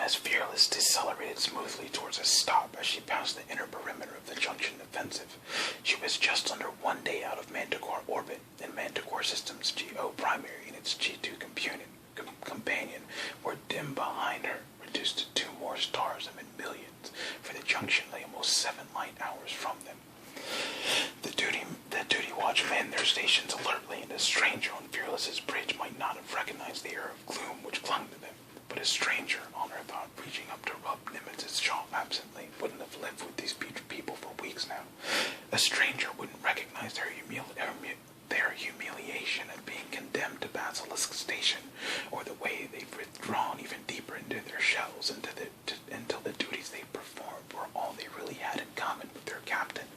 as Fearless decelerated smoothly towards a stop as she passed the inner perimeter of the junction defensive. She was just under 1 day out of Manticore orbit, and Manticore Systems GO primary and its G2 companion were dim behind her, reduced to 2 more stars amid millions, for the junction lay almost 7 light hours from them. The duty watch manned their stations alertly, and a stranger on Fearless's bridge might not have recognized the air of gloom which clung to them. But a stranger, on her thought, reaching up to rub Nimitz' jaw absently, wouldn't have lived with these people for weeks now. A stranger wouldn't recognize their humiliation at being condemned to Basilisk Station, or the way they've withdrawn even deeper into their shells until the duties they performed were all they really had in common with their captain.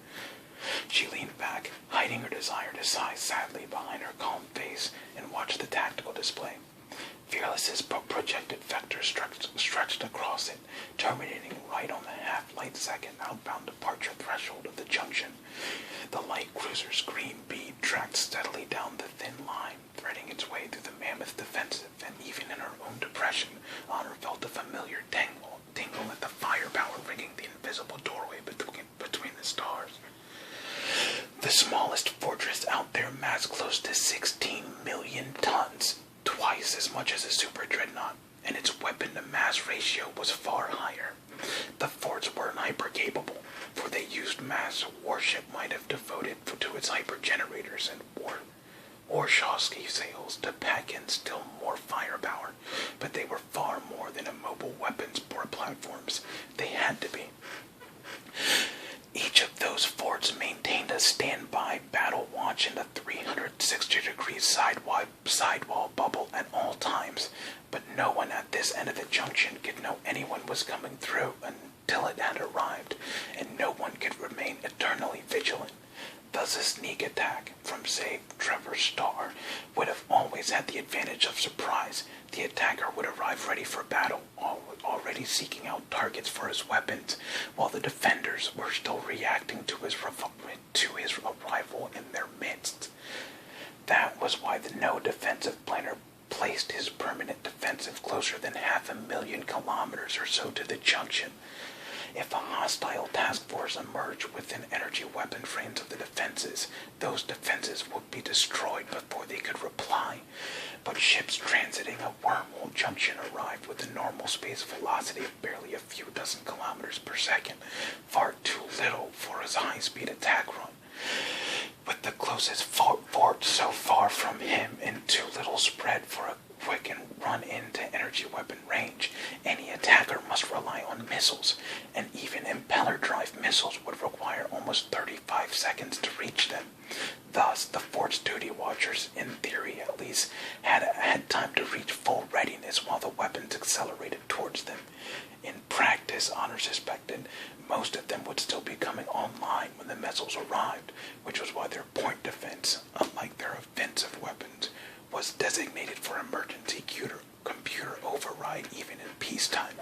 She leaned back, hiding her desire to sigh sadly behind her calm face, and watched the tactical display. Fearless's projected vector stretched across it, terminating right on the half-light-second outbound departure threshold of the junction. The light cruiser's green bead tracked steadily down the thin line, threading its way through the mammoth defensive, and even in her own depression, Honor felt a familiar tingle at the firepower ringing the invisible doorway between the stars. The smallest fortress out there massed close to 16 million tons, twice as much as a super dreadnought, and its weapon-to-mass ratio was far higher. The forts weren't hyper-capable, for they used mass a warship might have devoted to its hyper-generators and Warshawski sails to pack in still more firepower, but they were far more than immobile weapons or platforms. They had to be. Each of those forts maintained a standby battle watch in the 360-degree sidewall bubble at all times, but no one at this end of the junction could know anyone was coming through until it had arrived, and no one could remain eternally vigilant. Thus a sneak attack from, say, Trevor's Star would have always had the advantage of surprise. The attacker would arrive ready for battle, already seeking out targets for his weapons, while the defenders were still reacting to his arrival in their midst. That was why the no-defensive planner placed his permanent defensive closer than 500,000 kilometers or so to the junction. If a hostile task force emerged within energy weapon frames of the defenses, those defenses would be destroyed before they could reply. But ships transiting a wormhole junction arrived with a normal space velocity of barely a few dozen kilometers per second, far too little for his high-speed attack run. With the closest fort so far from him and too little spread for a quick and run into energy weapon range, any attacker must rely on missiles, and even impeller-drive missiles would require almost 35 seconds to reach them. Thus, the fort's duty watchers, in theory at least, had time to reach full readiness while the weapons accelerated towards them. In practice, Honor suspected, most of them would still be coming online when the missiles arrived, which was why their point defense, unlike their offensive weapons, was designated for emergency computer override even in peacetime.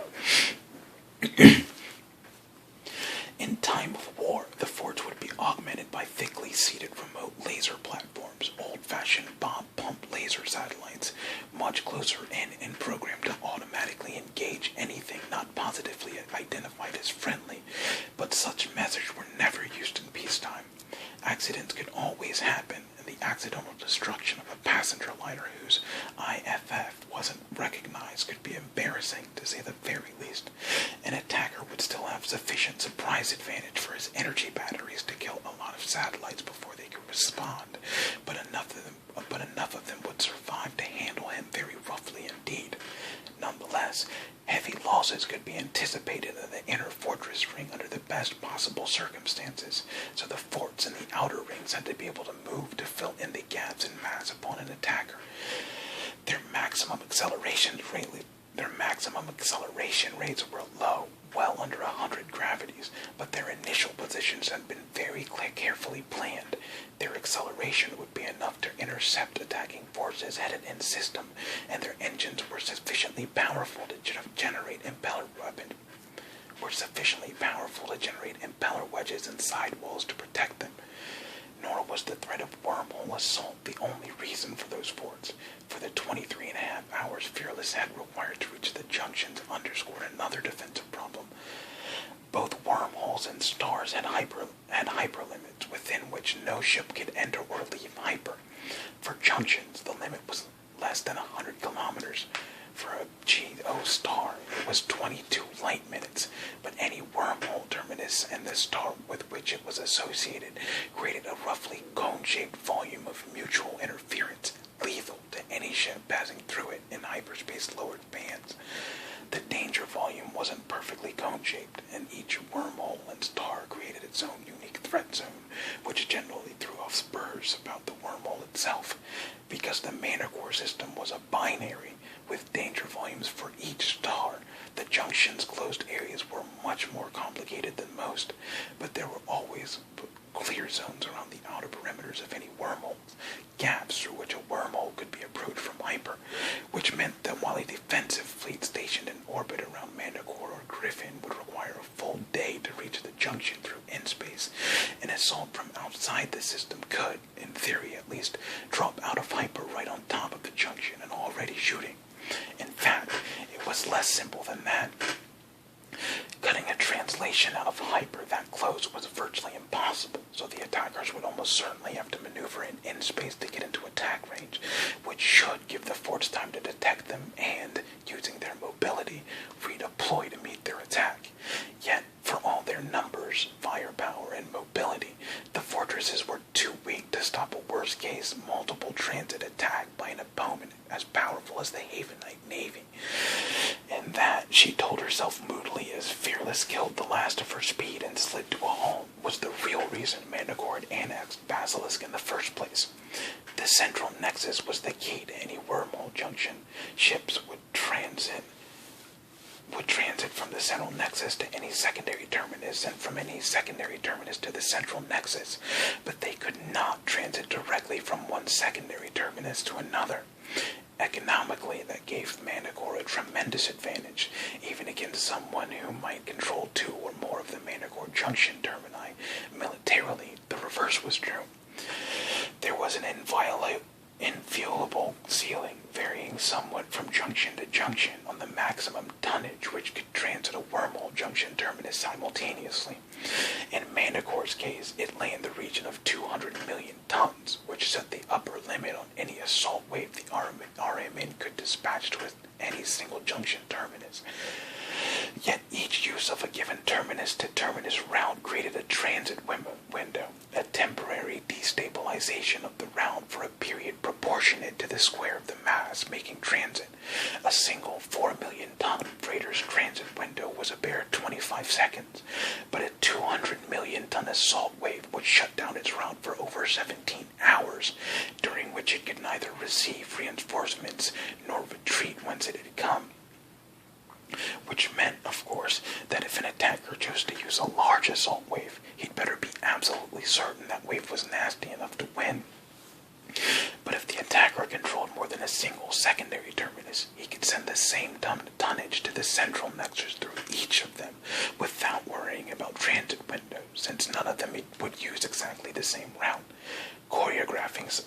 In time of war, the forts would be augmented by thickly seated remote laser platforms, old-fashioned bomb-pump laser satellites, much closer in and programmed to automatically engage anything not positively identified as friendly, but such measures were never used in peacetime. Accidents could always happen, and the accidental destruction of a passenger liner whose IFF wasn't recognized could be embarrassing, to say the very least. An attacker would still have sufficient surprise advantage for his energy batteries to kill a lot of satellites before they could respond, but enough of them would survive to handle him very roughly indeed. Nonetheless, heavy losses could be anticipated in the inner fortress ring under the best possible circumstances, so the forts in the outer rings had to be able to move to fill in the gaps in mass upon an attacker. Their maximum acceleration rates were low, well under 100 gravities, but their initial positions had been very carefully planned. Their acceleration would be enough to intercept attacking forces headed in system, and their engines were sufficiently powerful to generate impeller wedges and sidewalls to protect them. nor was the threat of wormhole assault the only reason for those forts. For the 23.5 hours Fearless had required to reach the junctions underscored another defensive problem. Both wormholes and stars had hyperlimits within which no ship could enter or leave hyper. For junctions, the limit was less than 100 kilometers. For a GO star, it was 22 light minutes, but any wormhole terminus and the star with which it was associated created a roughly cone-shaped volume of mutual interference, lethal to any ship passing through it in hyperspace-lowered bands. The danger volume wasn't perfectly cone-shaped, and each wormhole and star created its own unique threat zone, which generally threw off spurs about the wormhole itself. Because the Manticore system was a binary, with danger volumes for each star, the junction's closed areas were much more complicated than most, but there were always clear zones around the outer perimeters of any wormholes, gaps through which a wormhole could be approached from hyper, which meant that while a defensive fleet stationed in orbit around Manticore or Griffin would require a full day to reach the junction through in-space, an assault from outside the system could, in theory at least, drop out of hyper right on top of the junction and already shooting. In fact, it was less simple than that. Cutting a translation out of hyper that close was virtually impossible, so the attackers would almost certainly have to maneuver in space to get into attack range, which should give the forts time to detect them and, using their mobility, redeploy to meet their attack. Yet, for all their numbers, firepower, and mobility, the fortresses were too weak to stop a worst-case multiple transit attack by an opponent as powerful as the Havenite Navy. And that, she told herself moodily as Fearless killed the last of her speed and slid to a halt, was the real reason Manticore had annexed Basilisk in the first place. The central nexus was the key to any wormhole junction. Ships would transit from the central nexus to any secondary terminus, and from any secondary terminus to the central nexus, but they could not transit directly from one secondary terminus to another. Economically, that gave Manticore a tremendous advantage, even against someone who might control 2 or more of the Manticore junction termini. Militarily, the reverse was true. There was an inviolable ceiling, varying somewhat from junction to junction, on the maximum tonnage which could transit a wormhole junction terminus simultaneously. In Manticore's case, it lay in the region of 200 million tons, which set the upper limit on any assault wave the RMN could dispatch to any single junction terminus. Yet each use of a given terminus-to-terminus route created a transit window, a temporary destabilization of the route for a period proportionate to the square of the mass making transit. A single 4 million ton freighter's transit window was a bare 25 seconds, but a 200 million ton assault wave would shut down its route for over 17 hours, during which it could neither receive reinforcements nor retreat whence it had come. Which meant, of course, that if an attacker chose to use a large assault wave, he'd better be absolutely certain that wave was nasty enough to win. But if the attacker controlled more than a single secondary terminus, he could send the same tonnage to the central nexus through each of them, without worrying about transit windows, since none of them would use exactly the same route. Choreographing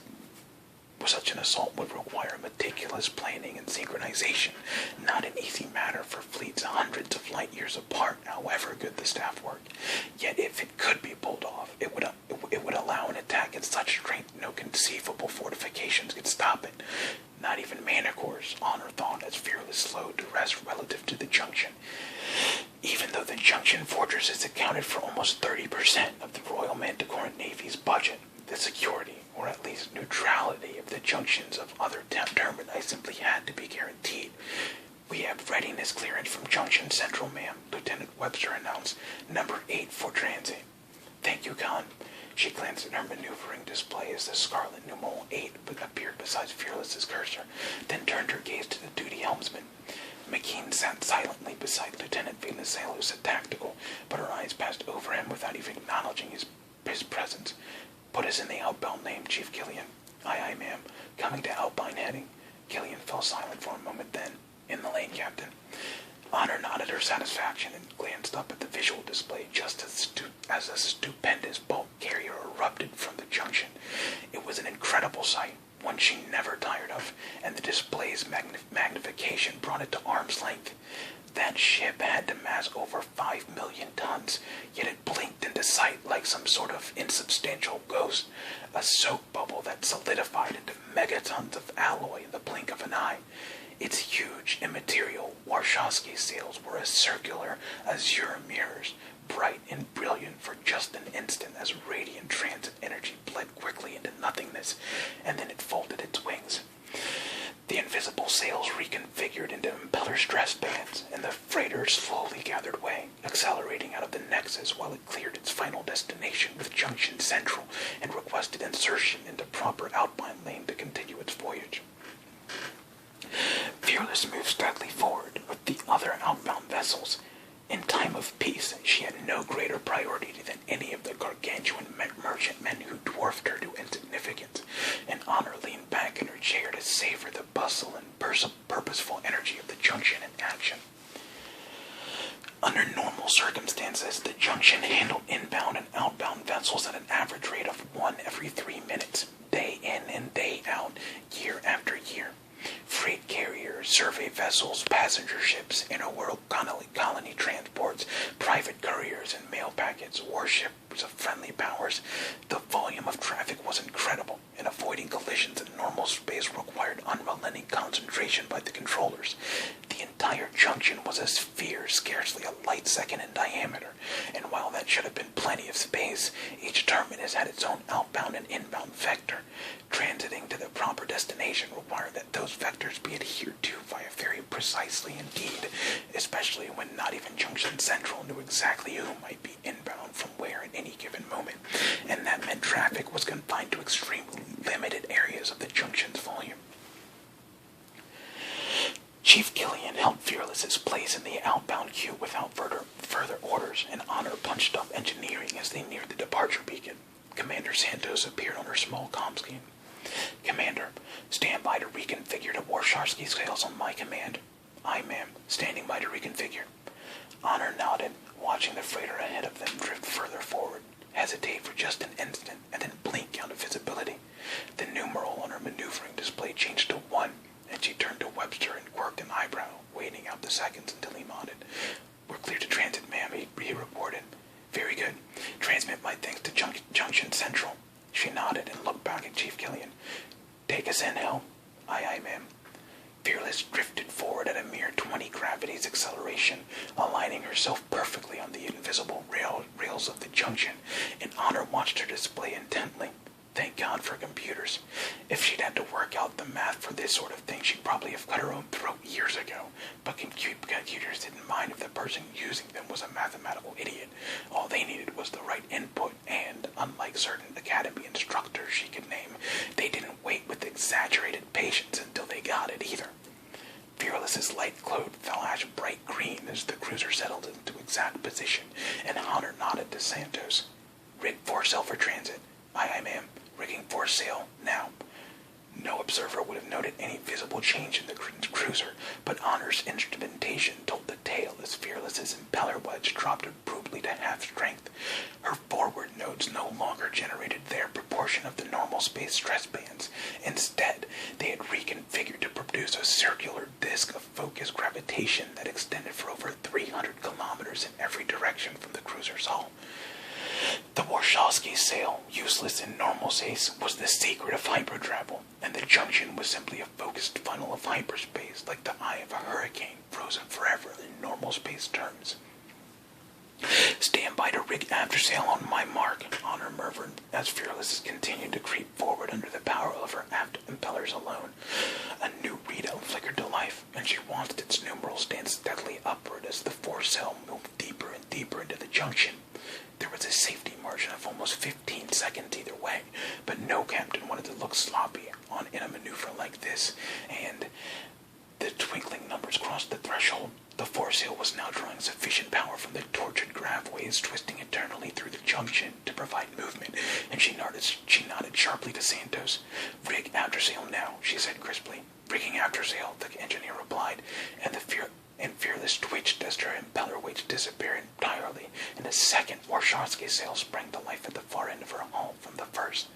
such an assault would require meticulous planning and synchronization, not an easy matter for fleets hundreds of light years apart, however good the staff worked. Yet if it could be pulled off, it would allow an attack at such strength no conceivable fortifications could stop it. Not even Manticore's honor thought as Fearless slowed to rest relative to the junction. Even though the junction fortresses accounted for almost 30% of the Royal Manticoran Navy's budget, the security, or at least neutrality, of the junctions of other termini simply had to be guaranteed. "We have readiness clearance from Junction Central, ma'am," Lieutenant Webster announced. "Number 8 for transit." "Thank you, Con." She glanced at her maneuvering display as the scarlet numeral 8 appeared beside Fearless's cursor, then turned her gaze to the duty helmsman. McKean sat silently beside Lieutenant Venizelos at tactical, but her eyes passed over him without even acknowledging his presence. "Put us in the outbound name, Chief Killian." "Aye, aye, ma'am. Coming to outbound heading." Killian fell silent for a moment, then, "In the lane, Captain." Honor nodded her satisfaction and glanced up at the visual display just as a stupendous bulk carrier erupted from the junction. It was an incredible sight, one she never tired of, and the display's magnification brought it to arm's length. That ship had to mass over 5 million tons, yet it blinked into sight like some sort of insubstantial ghost, a soap bubble that solidified into megatons of alloy in the blink of an eye. Its huge, immaterial Warshawski sails were as circular azure mirrors, bright and brilliant for just an instant as radiant transit energy bled quickly into nothingness, and then it folded its wings. The invisible sails reconfigured into impeller stress bands, and the freighter slowly gathered way, accelerating out of the nexus while it cleared its final destination with Junction Central and requested insertion into proper outbound lane to continue its voyage. Fearless moved steadily forward with the other outbound vessels. In time of peace, she had no greater priority than any of the gargantuan merchantmen who dwarfed her to insignificance, and Honor leaned back in her chair to savor the bustle and purposeful energy of the junction in action. Under normal circumstances, the junction handled inbound and outbound vessels at an average rate of 1 every 3 minutes, day in and day out, year after year. Freight carriers, survey vessels, passenger ships, inner-world colony transports, private couriers and mail packets, warships of friendly powers. The volume of traffic was incredible, and avoiding collisions in normal space required unrelenting concentration by the controllers. The entire junction was a sphere scarcely a light second in diameter, and while that should have been plenty of space, each terminus had its own outbound and inbound vector. Transiting to the proper destination required that those vectors be adhered to very precisely indeed, especially when not even Junction Central knew exactly who might be inbound from where at any given moment, and that meant traffic was confined to extremely limited areas of the junction's volume. Chief Killian held Fearless's place in the outbound queue without further orders, and Honor punched up engineering as they neared the departure beacon. Commander Santos appeared on her small comm scheme. Commander, stand by to reconfigure the Warshawski sails on my command. Aye, ma'am. Standing by to reconfigure. Honor nodded, watching the freighter ahead of them drift further forward, hesitate for just an instant, and then blink out of visibility. The numeral on her maneuvering display changed to 1, and she turned to Webster and quirked an eyebrow, waiting out the seconds until he nodded. We're clear to transit, ma'am, he reported. Very good. Transmit my thanks to Junction Central. She nodded and looked back at Chief Killian. Take us in, Hell. Aye, aye, ma'am. Fearless drifted forward at a mere 20 gravities acceleration, aligning herself perfectly on the invisible rails of the junction, and Honor watched her display intently. Thank God for computers. If she'd had to work out the math for this sort of thing, she'd probably have cut her own throat years ago. But computers didn't mind if the person using them was a mathematical idiot. All they needed was the right input, and, unlike certain academy instructors she could name, they didn't wait with exaggerated patience until they got it either. Fearless's light glowed flash bright green as the cruiser settled into exact position, and Honor nodded to Santos. Rig foresail for transit. Aye, aye, ma'am. Rigging foresail now. No observer would have noted any visible change in the cruiser, but Honor's instrumentation told the tale as Fearless's impeller wedge dropped abruptly to half strength. Her forward nodes no longer generated their proportion of the normal space stress bands. Instead, they had reconfigured to produce a circular disk of focused gravitation that extended for over 300 kilometers in every direction from the cruiser's hull. The Warshawski sail, useless in normal space, was the secret of hypertravel, and the junction was simply a focused funnel of hyperspace, like the eye of a hurricane, frozen forever in normal space terms. Stand by to rig aftersail on my mark, Honor murmured, as Fearless continued to creep forward under the power of her aft impellers alone. A new readout flickered to life, and she watched its numerals dance steadily upward as the foresail moved deeper and deeper into the junction. There was a safety margin of almost 15 seconds either way, but no captain wanted to look sloppy in a maneuver like this, and the twinkling numbers crossed the threshold. The foresail was now drawing sufficient power from the tortured grav waves twisting eternally through the junction to provide movement, and she nodded sharply to Santos. Rig aftersail now, she said crisply. Rigging aftersail, the engineer replied, and Fearless twitched a second, Warsharsky's sail sprang to life at the far end of her hull from the first.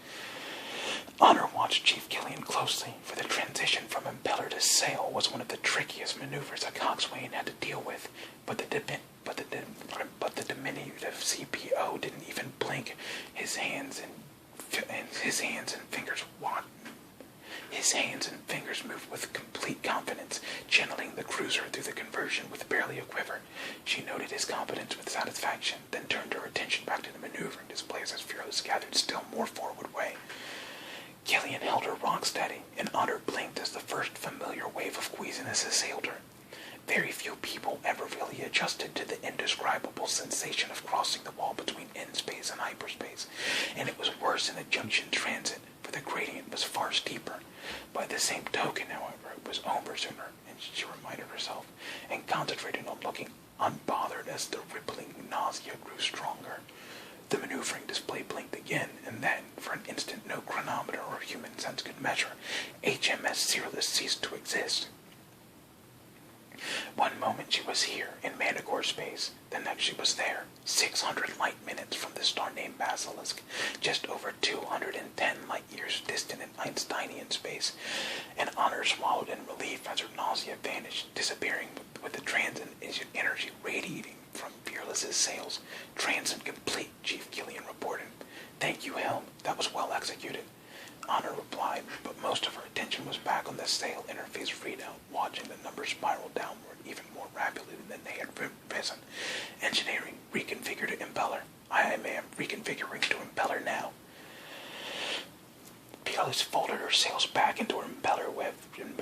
Honor watched Chief Gillian closely, for the transition from impeller to sail was one of the trickiest maneuvers a coxswain had to deal with, but the diminutive CPO didn't even blink. His hands and fingers moved with complete confidence, channeling the cruiser through the conversion with barely a quiver. She noted his competence with satisfaction, then turned her attention back to the maneuvering displays as Fearless gathered still more forward way. Gillian held her rock steady, and Honor blinked as the first familiar wave of queasiness assailed her. Very few people ever really adjusted to the indescribable sensation of crossing the wall between in-space and hyperspace, and it was worse in a junction transit, for the gradient was far steeper. By the same token, however, it was over sooner, and she reminded herself, and concentrated on looking unbothered as the rippling nausea grew stronger. The maneuvering display blinked again, and then, for an instant no chronometer or human sense could measure, HMS Fearless ceased to exist. One moment she was here, in Manticore space. The next she was there, 600 light minutes from the star named Basilisk, just over 210 light years distant in Einsteinian space. And Honor swallowed in relief as her nausea vanished, disappearing with the transient energy radiating from Fearless's sails. Transient complete, Chief Gillian reported. Thank you, Helm. That was well executed. Honor replied, but most of her attention was back on the sail interface readout, watching the numbers spiral downward even more rapidly than they had risen. Engineering, reconfigure to impeller. Aye, ma'am, reconfiguring to impeller now. Fearless folded her sails back into her impeller web and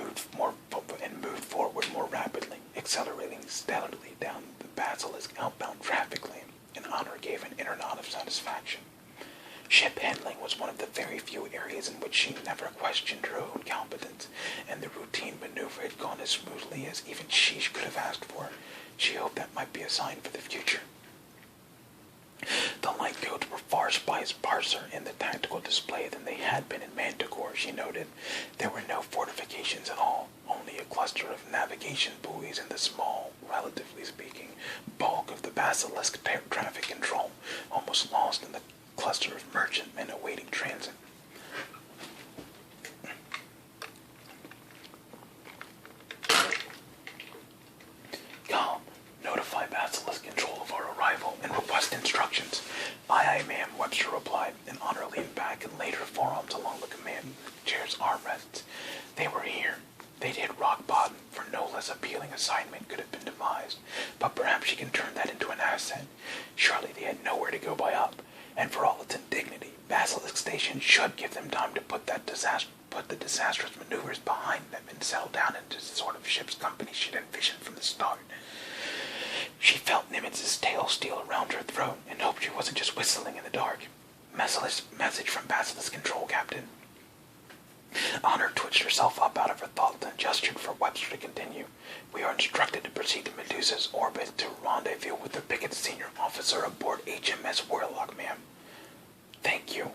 moved forward more rapidly, accelerating steadily down the Basilisk outbound traffic lane, and Honor gave an inner nod of satisfaction. Ship handling was one of the very few areas in which she never questioned her own competence, and the routine maneuver had gone as smoothly as even she could have asked for. She hoped that might be a sign for the future. The light codes were far sparser in the tactical display than they had been in Manticore, she noted. There were no fortifications at all, only a cluster of navigation buoys in the small, relatively speaking, bulk of the Basilisk traffic control, almost lost in the cluster of merchantmen awaiting transit. Calm. Notify Basilisk control of our arrival and request instructions. Aye, aye, ma'am, Webster replied, and Honor leaned back and laid her forearms along the command chair's armrests. They were here. They'd hit rock bottom, for no less appealing assignment could have been devised, but perhaps she can turn that into an asset. Surely they had nowhere to go but up, and for all its indignity, Basilisk Station should give them time to put the disastrous maneuvers behind them and settle down into the sort of ship's company she'd envisioned from the start. She felt Nimitz's tail steal around her throat and hoped she wasn't just whistling in the dark. Message from Basilisk Control, Captain. Honor twitched herself up out of her thoughts and gestured for Webster to continue. We are instructed to proceed to Medusa's orbit to rendezvous with the Pickett's senior officer aboard HMS Warlock, ma'am. Thank you.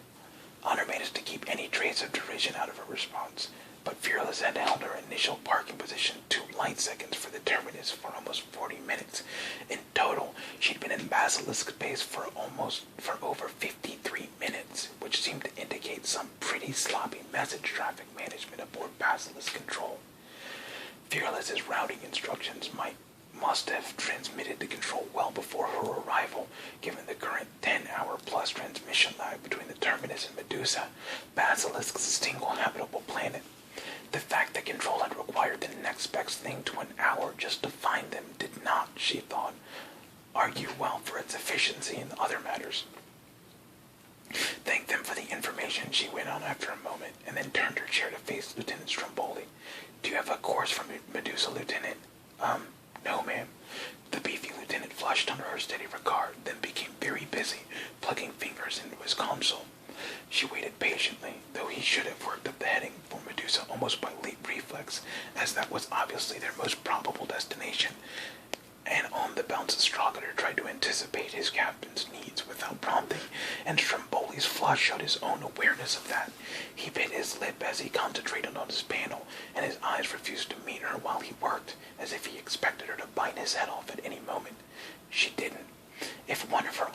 Honor managed to keep any trace of derision out of her response, but Fearless had held her initial parking position 2 light seconds for the terminus for almost 40 minutes. In total, she'd been in Basilisk space for over 53 minutes, which seemed to indicate some pretty sloppy message traffic management aboard Basilisk Control. Fearless's routing instructions must have transmitted to control well before her arrival, given the current 10-hour-plus transmission lag between the terminus and Medusa, Basilisk's single habitable planet. The fact that control had required the next best thing to an hour just to find them did not, she thought, argue well for its efficiency in other matters. Thank them for the information, she went on after a moment, and then turned her chair to face Lieutenant Stromboli. Do you have a course for Medusa, Lieutenant? No, ma'am. The beefy lieutenant flushed under her steady regard, then became very busy, plugging fingers into his console. She waited patiently, though he should have worked up the heading for Medusa almost by leap reflex, as that was obviously their most probable destination, and on the bounce Astrogator tried to anticipate his captain's needs without prompting, and Stromboli's flush showed his own awareness of that. He bit his lip as he concentrated on his panel, and his eyes refused to meet her while he worked, as if he expected her to bite his head off at any moment. She didn't. If one of her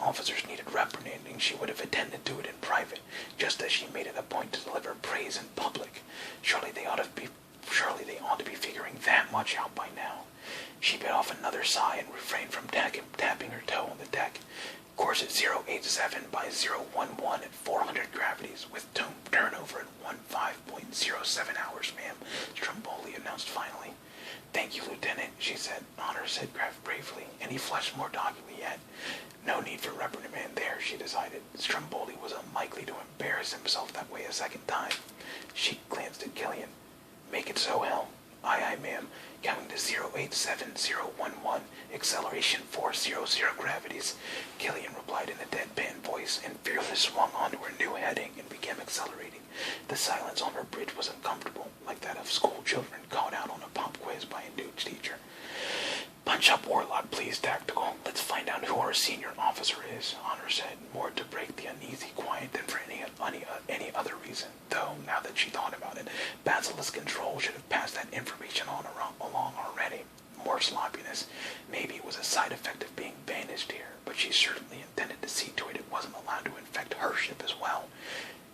she would have attended to it in private, just as she made it a point to deliver praise in public. Surely they ought to be figuring that much out by now. She bit off another sigh and refrained from tapping her toe on the deck. Course at 087 by 011 at 400 gravities, with turnover at 15.07 hours, ma'am, Stromboli announced finally. Thank you, Lieutenant, she said. Honor said bravely, and he flushed more doggedly yet. No need for reprimand there, she decided. Stromboli was unlikely to embarrass himself that way a second time. She glanced at Killian. Make it so, Hel. Aye, ma'am. Counting to 087011, acceleration 400 gravities. Killian replied in a deadpan voice, and Fearless swung onto her new heading and began accelerating. The silence on her bridge was uncomfortable, like that of school children caught out on a pop quiz by a new teacher. Punch up Warlock, please, Tactical. Let's find out who our senior officer is, Honor said, more to break the uneasy quiet than for any other reason. Though, now that she thought about it, Basilisk Control should have passed that information along already. More sloppiness. Maybe it was a side effect of being banished here, but she certainly intended to see to it wasn't allowed to infect her ship as well.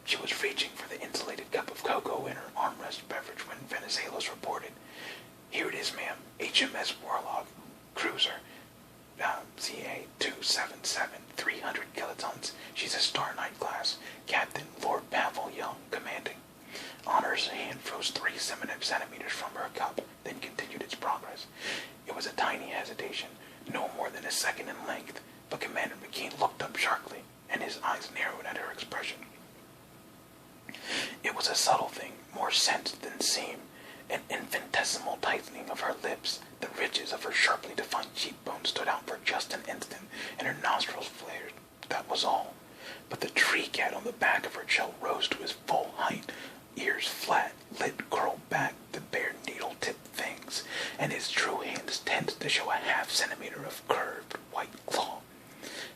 She was reaching for the insulated cup of cocoa in her armrest beverage when Venizelos reported. Here it is, ma'am. HMS Warlock, cruiser, CA-277, 300 kilotons. She's a Star Knight class. Captain Lord Pavel Young, commanding. Honor's hand froze 3 centimeters from her cup, then continued its progress. It was a tiny hesitation, no more than a second in length, but Commander McKean looked up sharply, and his eyes narrowed at her expression. It was a subtle thing, more sense than seem. An infinitesimal tightening of her lips, the ridges of her sharply defined cheekbones stood out for just an instant, and her nostrils flared. That was all. But the tree cat on the back of her shell rose to his full height, ears flat, lid curled back, the bare needle-tipped fangs, and his true hands tensed to show a half centimeter of curved white claw.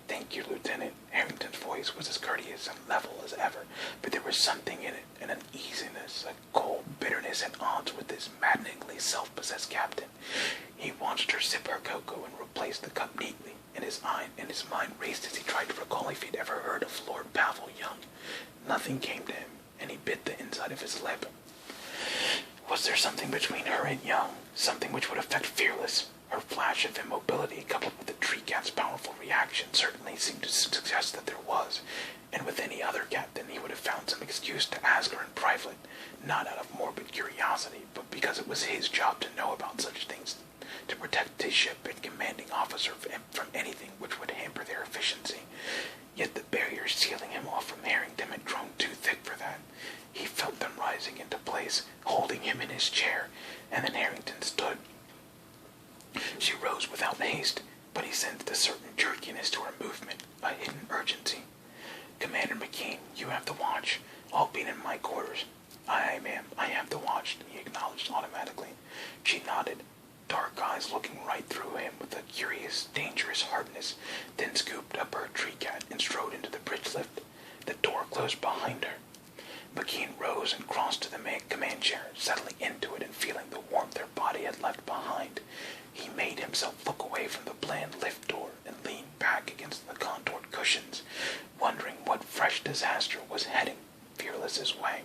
Thank you, Lieutenant. Harrington's voice was as courteous and level as ever, but there was something in it, an uneasiness, a cold bitterness at odds with this maddeningly self-possessed captain. He watched her sip her cocoa and replace the cup neatly, and his mind raced as he tried to recall if he'd ever heard of Lord Pavel Young. Nothing came to him, and he bit the inside of his lip. Was there something between her and Young, something which would affect Fearless? Her flash of immobility, coupled with the tree cat's powerful reaction, certainly seemed to suggest that there was, and with any other captain he would have found some excuse to ask her in private, not out of morbid curiosity, but because it was his job to know about such things, to protect his ship and commanding officer from anything which would hamper their efficiency. Yet the barrier sealing him off from Harrington had grown too thick for that. He felt them rising into place, holding him in his chair, and then Harrington stood. She rose without haste, but he sensed a certain jerkiness to her movement, a hidden urgency. Commander McKean, you have the watch. I'll be in my quarters. Aye, ma'am, I have the watch, he acknowledged automatically. She nodded, dark eyes looking right through him with a curious, dangerous hardness, then scooped up her tree cat and strode into the bridge lift. The door closed behind her. McKean rose and crossed to the command chair, settling into it and feeling the warmth her body had left behind. He made himself look away from the bland lift door and leaned back against the contoured cushions, wondering what fresh disaster was heading Fearless's way.